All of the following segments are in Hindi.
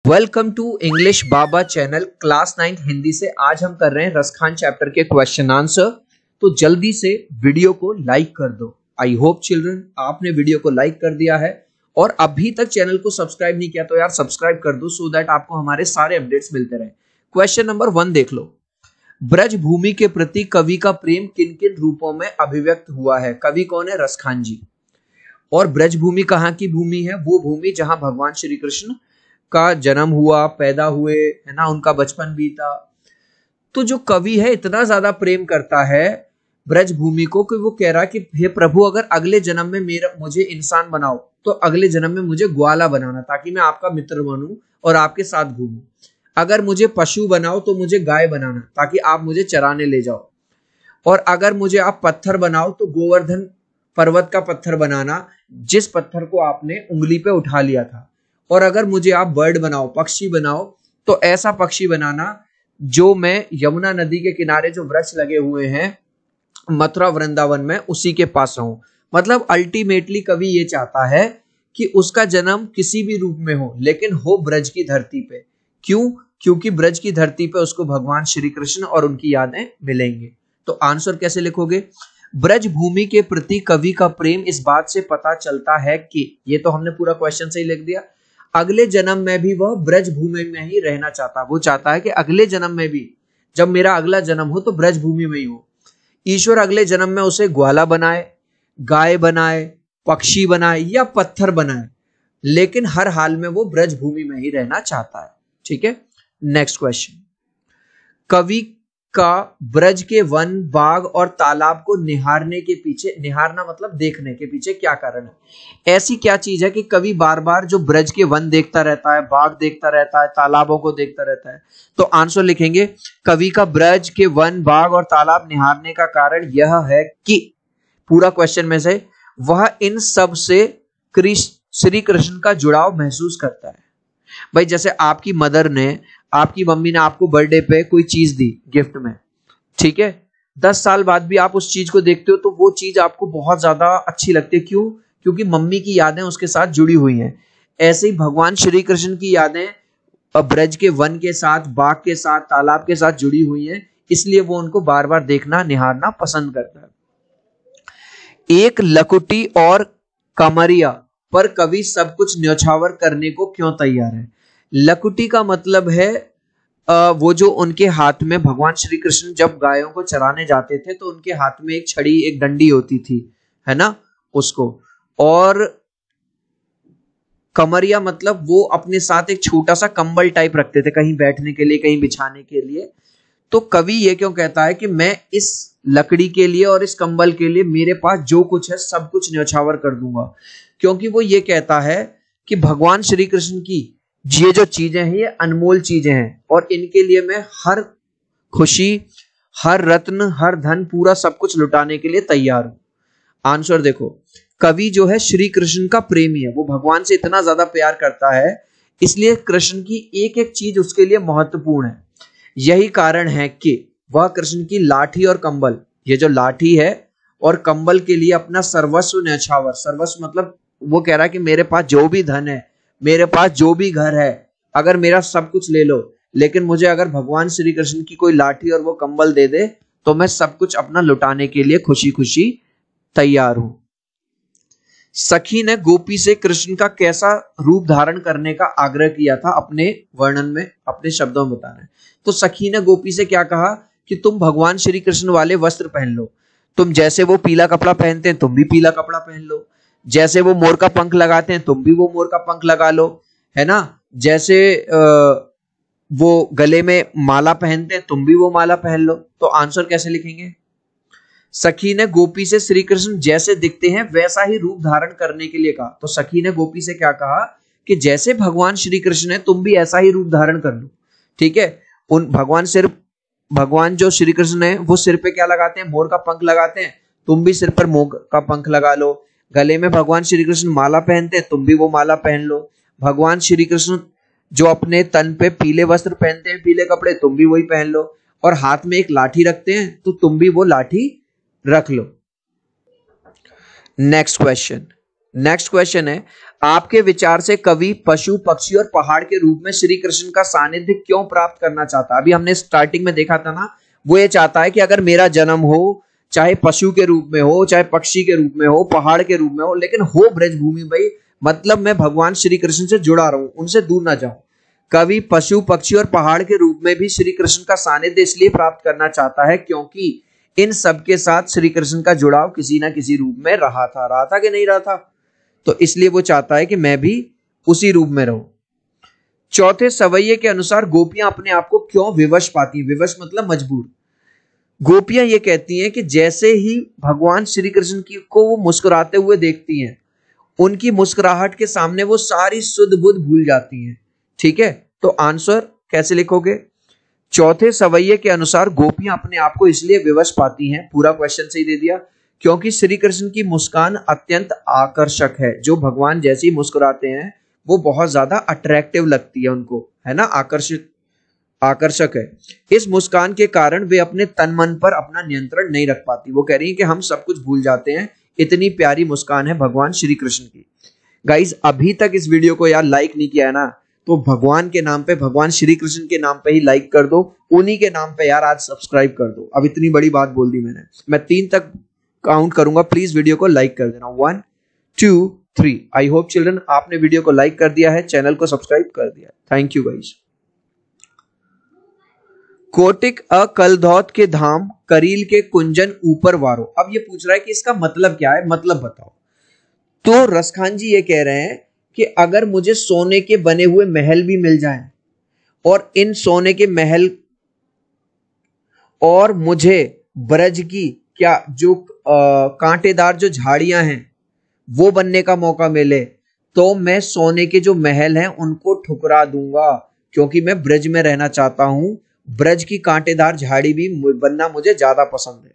Welcome to English Baba channel class 9 Hindi से। आज हम कर रहे हैं रसखान चैप्टर के क्वेश्चन आंसर। तो जल्दी से वीडियो को लाइक कर दो। आई होप चिल्ड्रन आपने वीडियो को लाइक कर दिया है और अभी तक चैनल को सब्सक्राइब नहीं किया तो यार सब्सक्राइब कर दो सो दैट आपको हमारे सारे अपडेट्स मिलते रहे। क्वेश्चन नंबर 1 देख लो। ब्रज भूमि के प्रति कवि का प्रेम किन किन रूपों में अभिव्यक्त हुआ है? कवि कौन है? रसखान जी। और ब्रज भूमि कहाँ की भूमि है? वो भूमि जहां भगवान श्री कृष्ण का जन्म हुआ, पैदा हुए, है ना, उनका बचपन बीता। तो जो कवि है इतना ज्यादा प्रेम करता है ब्रज भूमि को कि वो कह रहा कि हे प्रभु, अगर अगले जन्म में मुझे इंसान बनाओ तो अगले जन्म में मुझे ग्वाला बनाना ताकि मैं आपका मित्र बनूं और आपके साथ घूमूं। अगर मुझे पशु बनाओ तो मुझे गाय बनाना ताकि आप मुझे चराने ले जाओ। और अगर मुझे आप पत्थर बनाओ तो गोवर्धन पर्वत का पत्थर बनाना, जिस पत्थर को आपने उंगली पे उठा लिया था। और अगर मुझे आप बर्ड बनाओ, पक्षी बनाओ, तो ऐसा पक्षी बनाना जो मैं यमुना नदी के किनारे जो वृक्ष लगे हुए हैं मथुरा वृंदावन में उसी के पास रहूं। मतलब अल्टीमेटली कवि ये चाहता है कि उसका जन्म किसी भी रूप में हो लेकिन हो ब्रज की धरती पे। क्यों? क्योंकि ब्रज की धरती पे उसको भगवान श्री कृष्ण और उनकी यादें मिलेंगे। तो आंसर कैसे लिखोगे? ब्रज भूमि के प्रति कवि का प्रेम इस बात से पता चलता है कि, ये तो हमने पूरा क्वेश्चन से ही लिख दिया, अगले जन्म में भी वह ब्रज भूमि में ही रहना चाहता। वो चाहता है कि अगले जन्म में भी जब मेरा अगला जन्म हो तो ब्रज भूमि में ही हो। ईश्वर अगले जन्म में उसे ग्वाला बनाए, गाय बनाए, पक्षी बनाए या पत्थर बनाए, लेकिन हर हाल में वो ब्रज भूमि में ही रहना चाहता है। ठीक है, नेक्स्ट क्वेश्चन। कवि का ब्रज के वन, बाग और तालाब को निहारने के पीछे, निहारना मतलब देखने के पीछे क्या कारण है? ऐसी क्या चीज है कि कवि बार बार जो ब्रज के वन देखता रहता है, बाग देखता रहता है, तालाबों को देखता रहता है? तो आंसर लिखेंगे, कवि का ब्रज के वन, बाग और तालाब निहारने का कारण यह है कि, पूरा क्वेश्चन में से, वह इन सब से श्री कृष्ण का जुड़ाव महसूस करता है। भाई जैसे आपकी मदर ने, आपकी मम्मी ने आपको बर्थडे पे कोई चीज दी गिफ्ट में, ठीक है, 10 साल बाद भी आप उस चीज को देखते हो तो वो चीज आपको बहुत ज्यादा अच्छी लगती है। क्यों? क्योंकि मम्मी की यादें उसके साथ जुड़ी हुई हैं। ऐसे ही भगवान श्री कृष्ण की यादें ब्रज के वन के साथ, बाग के साथ, तालाब के साथ जुड़ी हुई हैं, इसलिए वो उनको बार बार देखना, निहारना पसंद करता है। एक लकुटी और कमरिया पर कवि सब कुछ न्यौछावर करने को क्यों तैयार है? लकुटी का मतलब है वो जो उनके हाथ में, भगवान श्री कृष्ण जब गायों को चराने जाते थे तो उनके हाथ में एक छड़ी, एक डंडी होती थी, है ना, उसको। और कमरिया मतलब वो अपने साथ एक छोटा सा कंबल टाइप रखते थे, कहीं बैठने के लिए, कहीं बिछाने के लिए। तो कवि ये क्यों कहता है कि मैं इस लकड़ी के लिए और इस कंबल के लिए मेरे पास जो कुछ है सब कुछ न्यौछावर कर दूंगा? क्योंकि वो ये कहता है कि भगवान श्री कृष्ण की ये जो चीजें हैं ये अनमोल चीजें हैं और इनके लिए मैं हर खुशी, हर रत्न, हर धन, पूरा सब कुछ लुटाने के लिए तैयार हूं। आंसर देखो, कवि जो है श्री कृष्ण का प्रेमी है, वो भगवान से इतना ज्यादा प्यार करता है, इसलिए कृष्ण की एक एक चीज उसके लिए महत्वपूर्ण है। यही कारण है कि वह कृष्ण की लाठी और कंबल, ये जो लाठी है और कंबल के लिए अपना सर्वस्व न्यौछावर, सर्वस्व मतलब वो कह रहा है कि मेरे पास जो भी धन है, मेरे पास जो भी घर है, अगर मेरा सब कुछ ले लो, लेकिन मुझे अगर भगवान श्री कृष्ण की कोई लाठी और वो कंबल दे दे तो मैं सब कुछ अपना लुटाने के लिए खुशी खुशी तैयार हूं। सखी ने गोपी से कृष्ण का कैसा रूप धारण करने का आग्रह किया था? अपने वर्णन में, अपने शब्दों में बताना है। तो सखी ने गोपी से क्या कहा कि तुम भगवान श्री कृष्ण वाले वस्त्र पहन लो, तुम जैसे वो पीला कपड़ा पहनते हैं तुम भी पीला कपड़ा पहन लो, जैसे वो मोर का पंख लगाते हैं तुम भी वो मोर का पंख लगा लो, है ना, जैसे वो गले में माला पहनते हैं तुम भी वो माला पहन लो। तो आंसर कैसे लिखेंगे? सखी ने गोपी से श्री कृष्ण जैसे दिखते हैं वैसा ही रूप धारण करने के लिए कहा। तो सखी ने गोपी से क्या कहा कि जैसे भगवान श्री कृष्ण है तुम भी ऐसा ही रूप धारण कर लो। ठीक है, उन भगवान जो श्री कृष्ण है वो सिर पे क्या लगाते हैं? मोर का पंख लगाते हैं, तुम भी सिर पर मोर का पंख लगा लो। गले में भगवान श्री कृष्ण माला पहनते हैं, तुम भी वो माला पहन लो। भगवान श्री कृष्ण जो अपने तन पे पीले वस्त्र पहनते हैं, पीले कपड़े, तुम भी वही पहन लो। और हाथ में एक लाठी रखते हैं तो तुम भी वो लाठी रख लो। नेक्स्ट क्वेश्चन है, आपके विचार से कवि पशु पक्षी और पहाड़ के रूप में श्री कृष्ण का सानिध्य क्यों प्राप्त करना चाहता है? अभी हमने स्टार्टिंग में देखा था ना, वो ये चाहता है कि अगर मेरा जन्म हो, चाहे पशु के रूप में हो, चाहे पक्षी के रूप में हो, पहाड़ के रूप में हो, लेकिन हो ब्रजभूमि भाई, मतलब मैं भगवान श्री कृष्ण से जुड़ा रहूं, उनसे दूर ना जाऊं। कवि पशु पक्षी और पहाड़ के रूप में भी श्री कृष्ण का सानिध्य इसलिए प्राप्त करना चाहता है क्योंकि इन सबके साथ श्री कृष्ण का जुड़ाव किसी ना किसी रूप में रहा था कि नहीं रहा था, तो इसलिए वो चाहता है कि मैं भी उसी रूप में रहूं। चौथे सवैये के अनुसार गोपियां अपने आप को क्यों विवश पाती? विवश मतलब मजबूर। गोपियां ये कहती हैं कि जैसे ही भगवान श्री कृष्ण की को वो मुस्कुराते हुए देखती हैं, उनकी मुस्कुराहट के सामने वो सारी सुध बुध भूल जाती हैं। ठीक है, तो आंसर कैसे लिखोगे? चौथे सवैये के अनुसार गोपियां अपने आप को इसलिए विवश पाती हैं, पूरा क्वेश्चन सही दे दिया, क्योंकि श्री कृष्ण की मुस्कान अत्यंत आकर्षक है। जो भगवान जैसे ही मुस्कुराते हैं वो बहुत ज्यादा अट्रैक्टिव लगती है उनको, है ना, आकर्षक है। इस मुस्कान के कारण वे अपने तन मन पर अपना नियंत्रण नहीं रख पाती। वो कह रही है कि हम सब कुछ भूल जाते हैं, इतनी प्यारी मुस्कान है भगवान श्री कृष्ण की। गाइज, अभी तक इस वीडियो को यार लाइक नहीं किया है ना, तो भगवान के नाम पे, भगवान श्री कृष्ण के नाम पे ही लाइक कर दो, उन्हीं के नाम पे यार आज सब्सक्राइब कर दो। अब इतनी बड़ी बात बोल दी मैंने, मैं 3 तक काउंट करूंगा, प्लीज वीडियो को लाइक कर देना। 1 2 3। आई होप चिल्ड्रन आपने वीडियो को लाइक कर दिया है, चैनल को सब्सक्राइब कर दिया। Thank you guys. कोटिक अकलधौत के धाम, करील के कुंजन ऊपर वारो। अब ये पूछ रहा है कि इसका मतलब क्या है, मतलब बताओ। तो रसखान जी ये कह रहे हैं कि अगर मुझे सोने के बने हुए महल भी मिल जाएं और इन सोने के महल और मुझे ब्रज की क्या जो कांटेदार जो झाड़ियां हैं वो बनने का मौका मिले, तो मैं सोने के जो महल हैं उनको ठुकरा दूंगा, क्योंकि मैं ब्रज में रहना चाहता हूं। ब्रज की कांटेदार झाड़ी भी बनना मुझे ज्यादा पसंद है।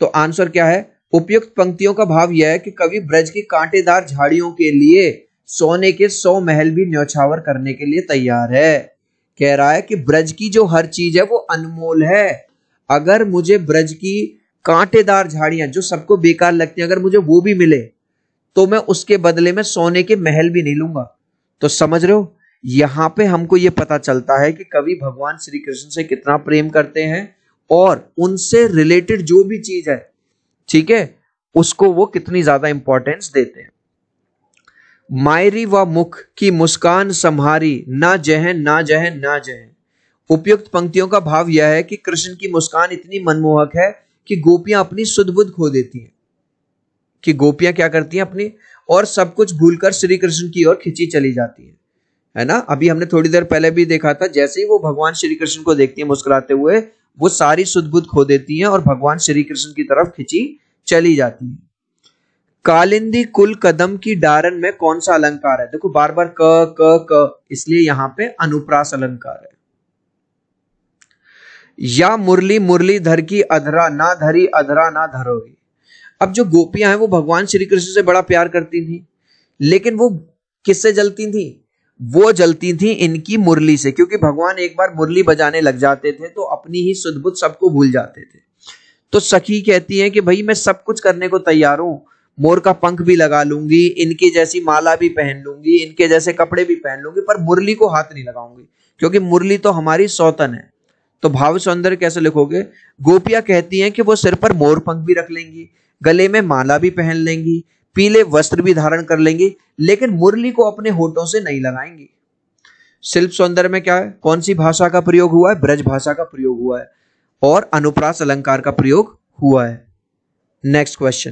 तो आंसर क्या है? उपयुक्त पंक्तियों का भाव यह है कि कवि ब्रज की कांटेदार झाड़ियों के लिए सोने के 100 महल भी न्यौछावर करने के लिए तैयार है। कह रहा है कि ब्रज की जो हर चीज है वो अनमोल है। अगर मुझे ब्रज की कांटेदार झाड़ियां जो सबको बेकार लगती हैं, अगर मुझे वो भी मिले तो मैं उसके बदले में सोने के महल भी नहीं लूंगा। तो समझ रहे हो, यहां पे हमको ये पता चलता है कि कवि भगवान श्री कृष्ण से कितना प्रेम करते हैं और उनसे रिलेटेड जो भी चीज है, ठीक है, उसको वो कितनी ज्यादा इंपॉर्टेंस देते हैं। मायरी व मुख की मुस्कान संहारी, ना जहन ना जहन ना जहन। उपयुक्त पंक्तियों का भाव यह है कि कृष्ण की मुस्कान इतनी मनमोहक है कि गोपियां अपनी सुध-बुध खो देती हैं। कि गोपियां क्या करती हैं अपनी, और सब कुछ भूलकर श्री कृष्ण की ओर खिंची चली जाती हैं, है ना। अभी हमने थोड़ी देर पहले भी देखा था, जैसे ही वो भगवान श्री कृष्ण को देखती है मुस्कुराते हुए, वो सारी सुध-बुध खो देती हैं और भगवान श्री कृष्ण की तरफ खिंची चली जाती है। कालिंदी कुल कदम की डारन में कौन सा अलंकार है? देखो बार बार क क क, इसलिए यहां पे अनुप्रास अलंकार है। या मुरली मुरलीधर की अधरा, ना धरी अधरा ना धरोगी। अब जो गोपियां हैं वो भगवान श्री कृष्ण से बड़ा प्यार करती थी, लेकिन वो किससे जलती थी? वो जलती थी इनकी मुरली से, क्योंकि भगवान एक बार मुरली बजाने लग जाते थे तो अपनी ही सुध-बुध सबको भूल जाते थे। तो सखी कहती है कि भाई मैं सब कुछ करने को तैयार हूं, मोर का पंख भी लगा लूंगी, इनकी जैसी माला भी पहन लूंगी, इनके जैसे कपड़े भी पहन लूंगी, पर मुरली को हाथ नहीं लगाऊंगी, क्योंकि मुरली तो हमारी सौतन है। तो भाव सौंदर्य कैसे लिखोगे? गोपियां कहती हैं कि वो सिर पर मोर पंख भी रख लेंगी, गले में माला भी पहन लेंगी, पीले वस्त्र भी धारण कर लेंगी, लेकिन मुरली को अपने होठों से नहीं लगाएंगी। शिल्प सौंदर्य में क्या है? कौन सी भाषा का प्रयोग हुआ है? ब्रज भाषा का प्रयोग हुआ है और अनुप्रास अलंकार का प्रयोग हुआ है। Next question.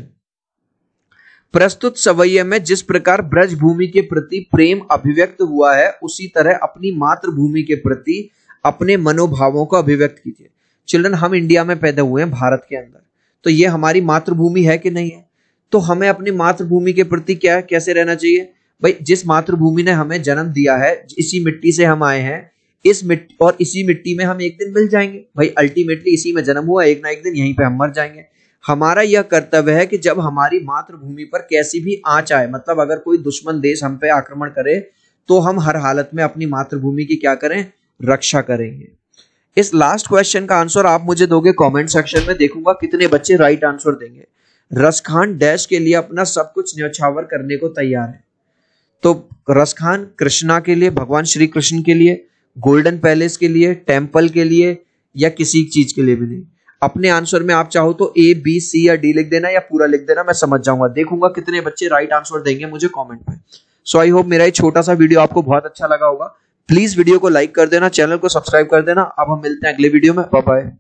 प्रस्तुत सवैये में जिस प्रकार ब्रज भूमि के प्रति प्रेम अभिव्यक्त हुआ है, उसी तरह अपनी मातृभूमि के प्रति अपने मनोभावों को अभिव्यक्त कीजिए। चिल्ड्रन, हम इंडिया में पैदा हुए हैं, भारत के अंदर, तो ये हमारी मातृभूमि है कि नहीं है? तो हमें अपनी मातृभूमि के प्रति क्या है, कैसे रहना चाहिए? भाई, जिस मातृभूमि ने हमें जन्म दिया है, इसी मिट्टी से हम आए हैं, इस मिट्टी और इसी मिट्टी में हम एक दिन मिल जाएंगे। भाई अल्टीमेटली इसी में जन्म हुआ, एक ना एक दिन यहीं पे हम मर जाएंगे। हमारा यह कर्तव्य है कि जब हमारी मातृभूमि पर कैसी भी आंच आए, मतलब अगर कोई दुश्मन देश हम पे आक्रमण करे, तो हम हर हालत में अपनी मातृभूमि की क्या करें? रक्षा करेंगे। इस लास्ट क्वेश्चन का आंसर आप मुझे दोगे कमेंट सेक्शन में, देखूंगा कितने बच्चे राइट आंसर देंगे। रसखान डैश के लिए अपना सब कुछ न्यौछावर करने को तैयार है। तो रसखान कृष्णा के लिए, भगवान श्री कृष्ण के लिए, गोल्डन पैलेस के लिए, टेम्पल के लिए, या किसी चीज के लिए भी नहीं। अपने आंसर में आप चाहो तो ए, बी, सी या डी लिख देना या पूरा लिख देना, मैं समझ जाऊंगा। देखूंगा कितने बच्चे राइट आंसर देंगे मुझे कमेंट में। सो आई होप मेरा ये छोटा सा वीडियो आपको बहुत अच्छा लगा होगा। प्लीज वीडियो को लाइक कर देना, चैनल को सब्सक्राइब कर देना। अब हम मिलते हैं अगले वीडियो में। Bye bye.